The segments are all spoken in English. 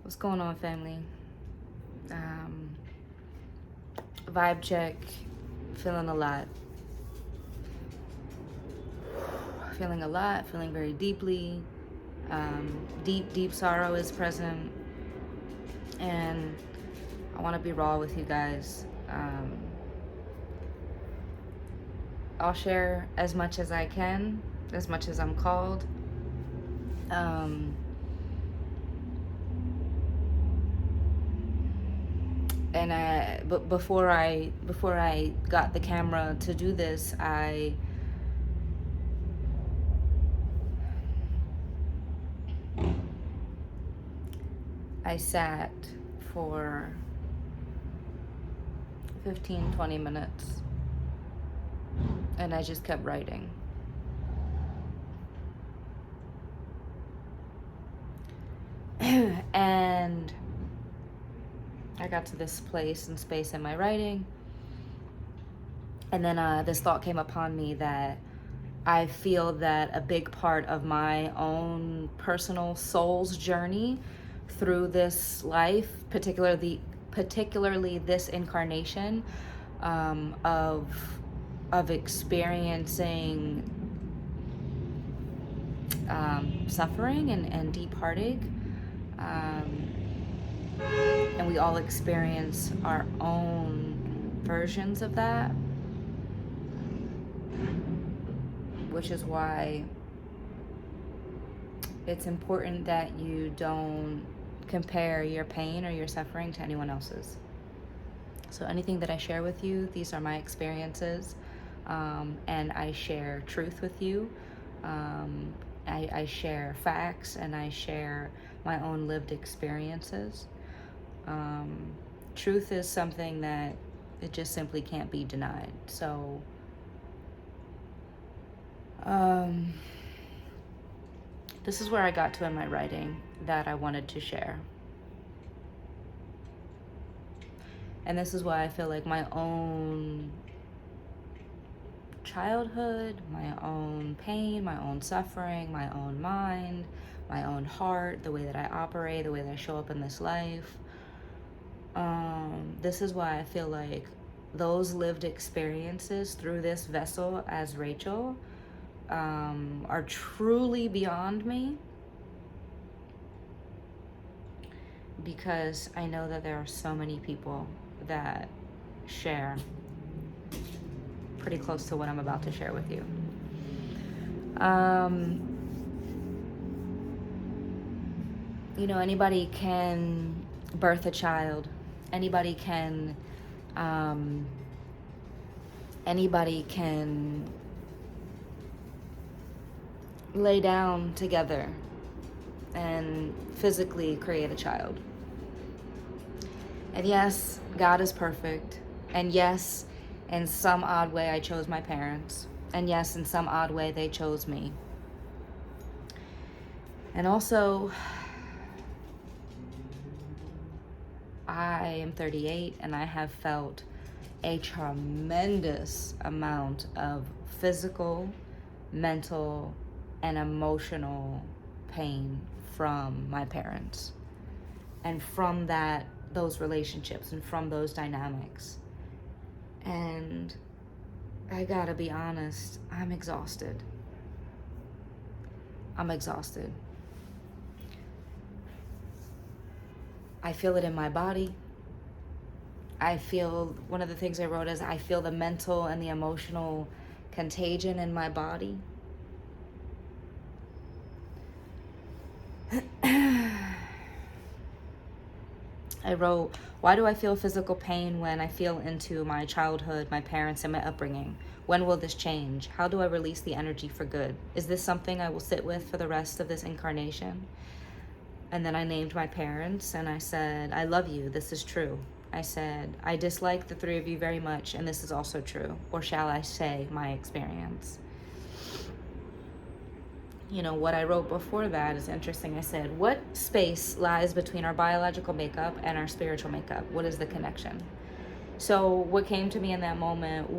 What's going on, family? Vibe check. Feeling a lot. Feeling very deeply. Deep sorrow is present. And I want to be raw with you guys. I'll share as much as I can, as much as I'm called. But before I got the camera to do this, I sat for 15-20 minutes and I just kept writing. And I got to this place and space in my writing, and then this thought came upon me that I feel that a big part of my own personal soul's journey through this life, particularly this incarnation, of experiencing suffering and deep heartache. And we all experience our own versions of that, which is why it's important that you don't compare your pain or your suffering to anyone else's. So anything that I share with you, these are my experiences, and I share truth with you. I share facts, and I share my own lived experiences. Truth is something that it just simply can't be denied. So this is where I got to in my writing that I wanted to share. And this is why I feel like my own childhood, my own pain, my own suffering, my own mind, my own heart, the way that I operate, the way that I show up in this life, this is why I feel like those lived experiences through this vessel as Rachel are truly beyond me, because I know that there are so many people that share pretty close to what I'm about to share with you. You know, anybody can birth a child. Anybody can lay down together and physically create a child. And yes, God is perfect. And yes, in some odd way, I chose my parents. And yes, in some odd way, they chose me. And also, I am 38 and I have felt a tremendous amount of physical, mental, and emotional pain from my parents, and from those relationships, and from those dynamics. And I gotta be honest, I'm exhausted. I feel it in my body. One of the things I wrote is I feel the mental and the emotional contagion in my body. I wrote, why do I feel physical pain when I feel into my childhood, my parents, and my upbringing? When will this change? How do I release the energy for good? Is this something I will sit with for the rest of this incarnation? And then I named my parents and I said, I love you, this is true. I said, I dislike the three of you very much, and this is also true. Or shall I say, my experience. You know, what I wrote before that is interesting. I said, what space lies between our biological makeup and our spiritual makeup? What is the connection? So what came to me in that moment,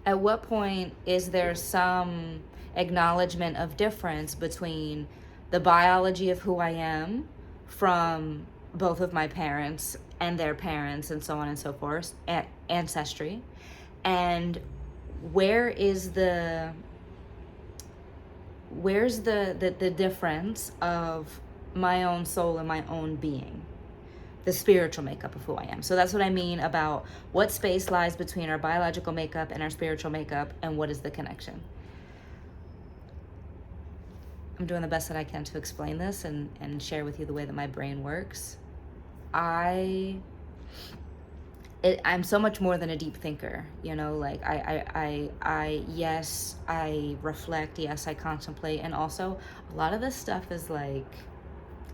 At what point is there some acknowledgement of difference between the biology of who I am from both of my parents and their parents and so on and so forth, ancestry, and where's the difference of my own soul and my own being, the spiritual makeup of who I am. So that's what I mean about what space lies between our biological makeup and our spiritual makeup, and what is the connection. I'm doing the best that I can to explain this and share with you the way that my brain works. I'm so much more than a deep thinker, like yes, I reflect, yes, I contemplate, and also a lot of this stuff is like,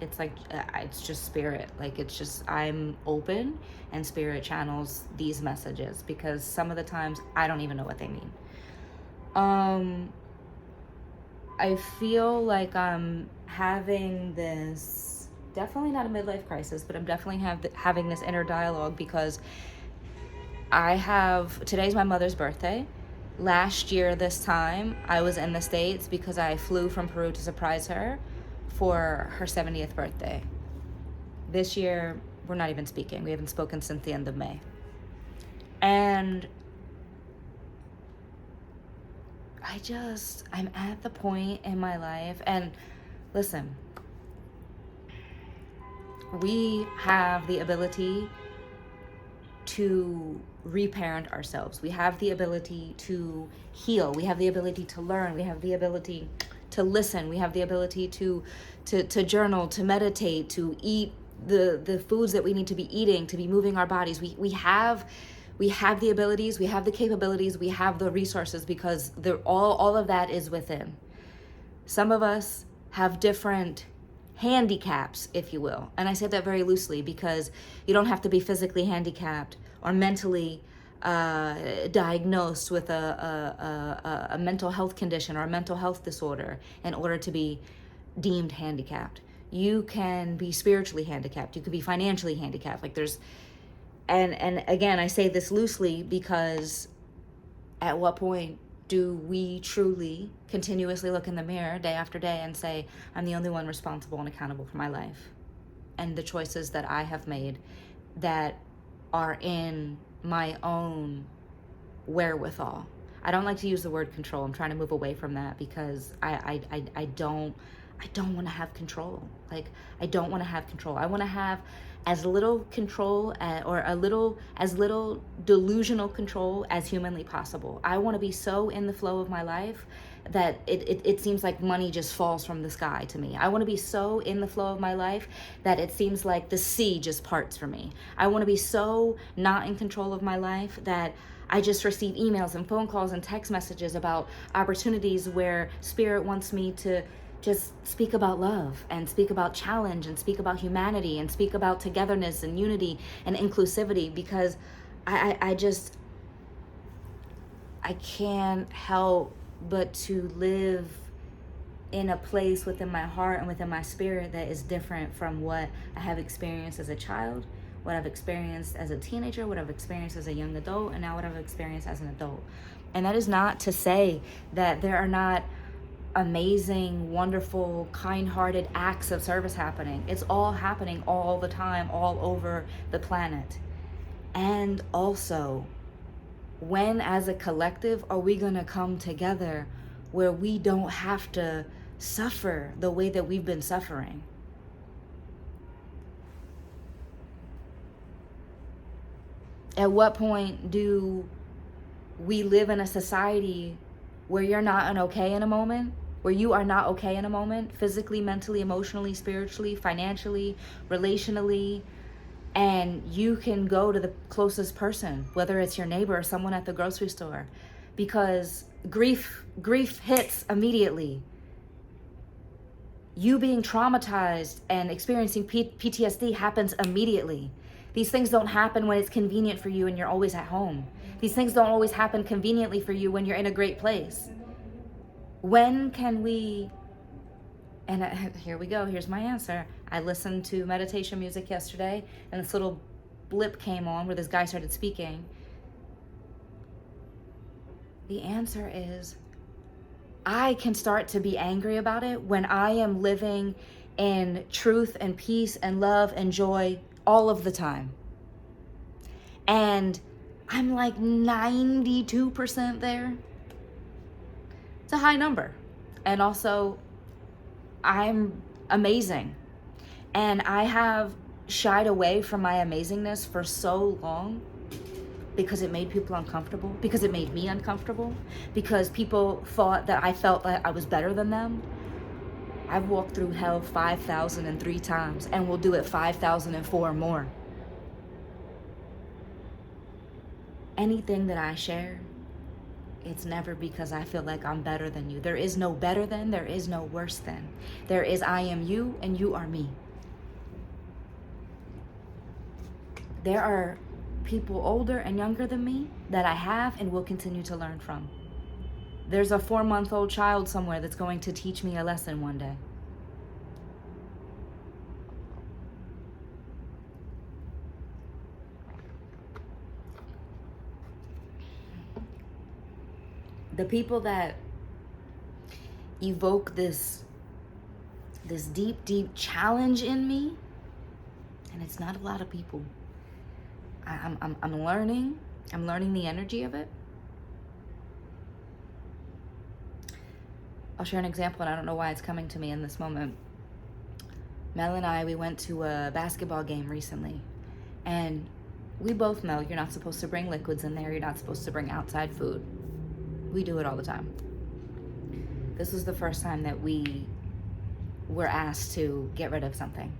it's just spirit. Like, it's just, I'm open and spirit channels these messages because some of the times I don't even know what they mean. I feel like I'm having this, definitely not a midlife crisis, but I'm definitely having this inner dialogue because today's my mother's birthday. Last year this time I was in the States because I flew from Peru to surprise her for her 70th birthday. This year we're not even speaking. We haven't spoken since the end of May. And I'm at the point in my life, and listen, we have the ability to reparent ourselves. We have the ability to heal. We have the ability to learn. We have the ability to listen. We have the ability to journal, to meditate, to eat the foods that we need to be eating, to be moving our bodies. We have the abilities, we have the capabilities, we have the resources because all of that is within. Some of us have different handicaps, if you will. And I say that very loosely because you don't have to be physically handicapped or mentally diagnosed with a mental health condition or a mental health disorder in order to be deemed handicapped. You can be spiritually handicapped. You could be financially handicapped. Like and again, I say this loosely because at what point do we truly continuously look in the mirror day after day and say, I'm the only one responsible and accountable for my life and the choices that I have made that are in my own wherewithal? I don't like to use the word control. I'm trying to move away from that because I don't want to have control. Like, I don't want to have control. I want to have as little control as little delusional control as humanly possible. I want to be so in the flow of my life that it seems like money just falls from the sky to me. I want to be so in the flow of my life that it seems like the sea just parts for me. I want to be so not in control of my life that I just receive emails and phone calls and text messages about opportunities where Spirit wants me to just speak about love and speak about challenge and speak about humanity and speak about togetherness and unity and inclusivity, because I can't help but to live in a place within my heart and within my spirit that is different from what I have experienced as a child, what I've experienced as a teenager, what I've experienced as a young adult, and now what I've experienced as an adult. And that is not to say that there are not amazing, wonderful, kind-hearted acts of service happening. It's all happening all the time, all over the planet. And also, when as a collective are we going to come together where we don't have to suffer the way that we've been suffering? At what point do we live in a society where you're not okay in a moment, where you are not okay in a moment, physically, mentally, emotionally, spiritually, financially, relationally, and you can go to the closest person, whether it's your neighbor or someone at the grocery store, because grief hits immediately. You being traumatized and experiencing PTSD happens immediately. These things don't happen when it's convenient for you and you're always at home. These things don't always happen conveniently for you when you're in a great place. When can we, and here we go, here's my answer. I listened to meditation music yesterday and this little blip came on where this guy started speaking. The answer is I can start to be angry about it when I am living in truth and peace and love and joy all of the time. And I'm like 92% there. It's a high number. And also, I'm amazing. And I have shied away from my amazingness for so long because it made people uncomfortable, because it made me uncomfortable, because people thought that I felt that I was better than them. I've walked through hell 5,003 times and will do it 5,004 more. Anything that I share, it's never because I feel like I'm better than you. There is no better than, there is no worse than. There is I am you and you are me. There are people older and younger than me that I have and will continue to learn from. There's a 4-month-old child somewhere that's going to teach me a lesson one day. The people that evoke this deep challenge in me, and it's not a lot of people. I'm learning the energy of it. I'll share an example, and I don't know why it's coming to me in this moment. Mel and I, we went to a basketball game recently, and we both know you're not supposed to bring liquids in there. You're not supposed to bring outside food. We do it all the time. This was the first time that we were asked to get rid of something.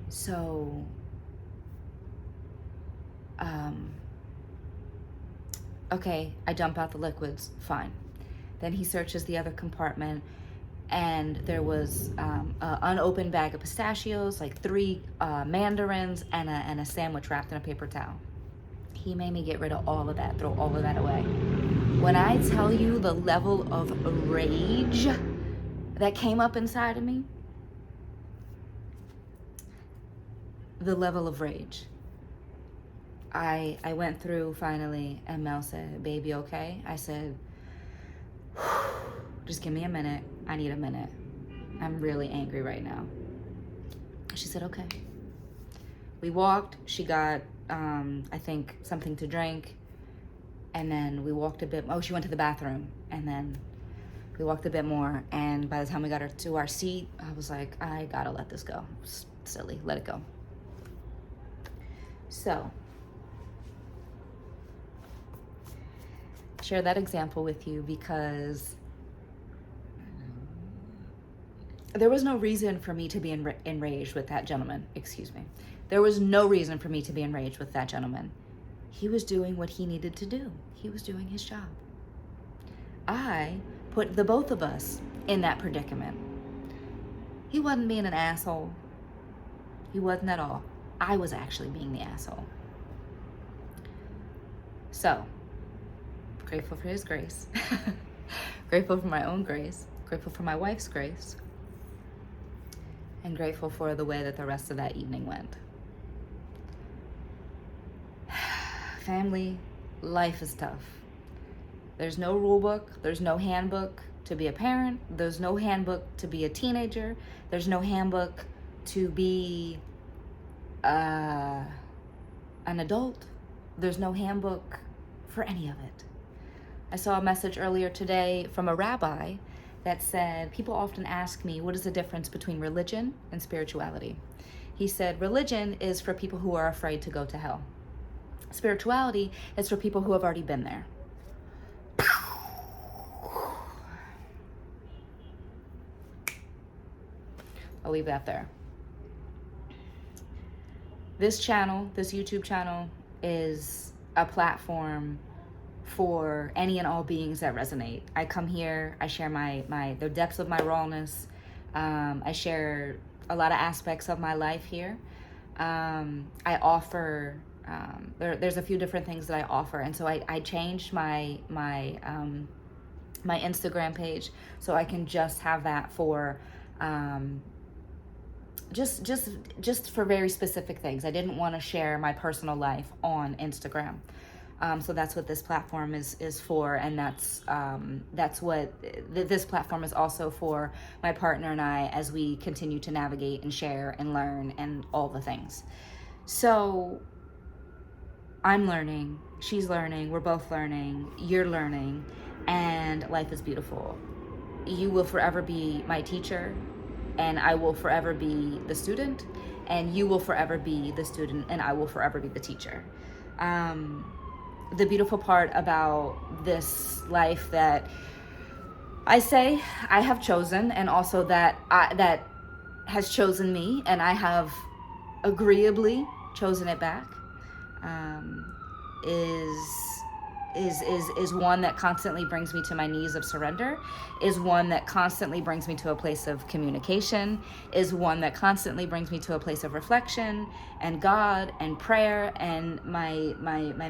So, okay, I dump out the liquids, fine. Then he searches the other compartment, and there was an unopened bag of pistachios, like 3 mandarins, and a sandwich wrapped in a paper towel. He made me get rid of all of that, throw all of that away. When I tell you the level of rage that came up inside of me, the level of rage. I went through finally, and Mel said, "Baby, okay?" I said, "Just give me a minute. I need a minute. I'm really angry right now." She said, "Okay." We walked. She got, I think, something to drink. And then we walked a bit. Oh, she went to the bathroom. And then we walked a bit more. And by the time we got her to our seat, I was like, I gotta let this go. It's silly. Let it go. So, share that example with you because there was no reason for me to be enraged with that gentleman. Excuse me. There was no reason for me to be enraged with that gentleman. He was doing what he needed to do. He was doing his job. I put the both of us in that predicament. He wasn't being an asshole. He wasn't at all. I was actually being the asshole. So, grateful for his grace. Grateful for my own grace. Grateful for my wife's grace. And grateful for the way that the rest of that evening went. Family, life is tough. There's no rule book. There's no handbook to be a parent. There's no handbook to be a teenager. There's no handbook to be an adult. There's no handbook for any of it. I saw a message earlier today from a rabbi that said, people often ask me, what is the difference between religion and spirituality? He said, religion is for people who are afraid to go to hell. Spirituality is for people who have already been there. I'll leave that there. This channel, this YouTube channel, is a platform for any and all beings that resonate. I come here, I share the depths of my rawness. I share a lot of aspects of my life here. I offer, there's a few different things that I offer. And so I changed my Instagram page so I can just have that for, just for very specific things. I didn't want to share my personal life on Instagram. So that's what this platform is for, and that's what this platform is also for my partner and I as we continue to navigate and share and learn and all the things. So I'm learning, she's learning, we're both learning, you're learning, and life is beautiful. You will forever be my teacher, and I will forever be the student, and you will forever be the student, and I will forever be the teacher. The beautiful part about this life that I say I have chosen, and also that that has chosen me, and I have agreeably chosen it back, is one that constantly brings me to my knees of surrender, is one that constantly brings me to a place of communication, is one that constantly brings me to a place of reflection and God and prayer and my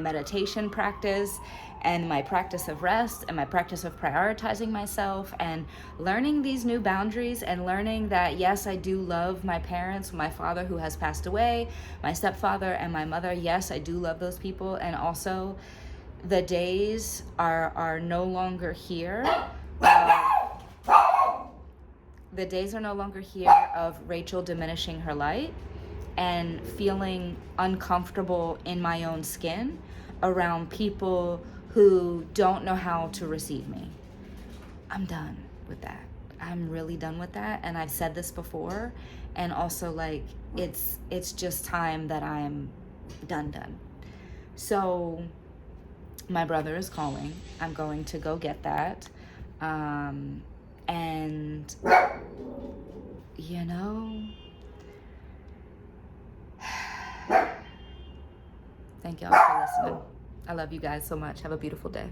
meditation practice and my practice of rest and my practice of prioritizing myself and learning these new boundaries and learning that, yes, I do love my parents, my father who has passed away, my stepfather and my mother. Yes, I do love those people. And also the days are no longer here. The days are no longer here of Rachel diminishing her light and feeling uncomfortable in my own skin around people who don't know how to receive me. I'm done with that. I'm really done with that. And I've said this before. And also, like, it's just time that I'm done. So my brother is calling. I'm going to go get that. And, you know, thank y'all for listening. I love you guys so much. Have a beautiful day.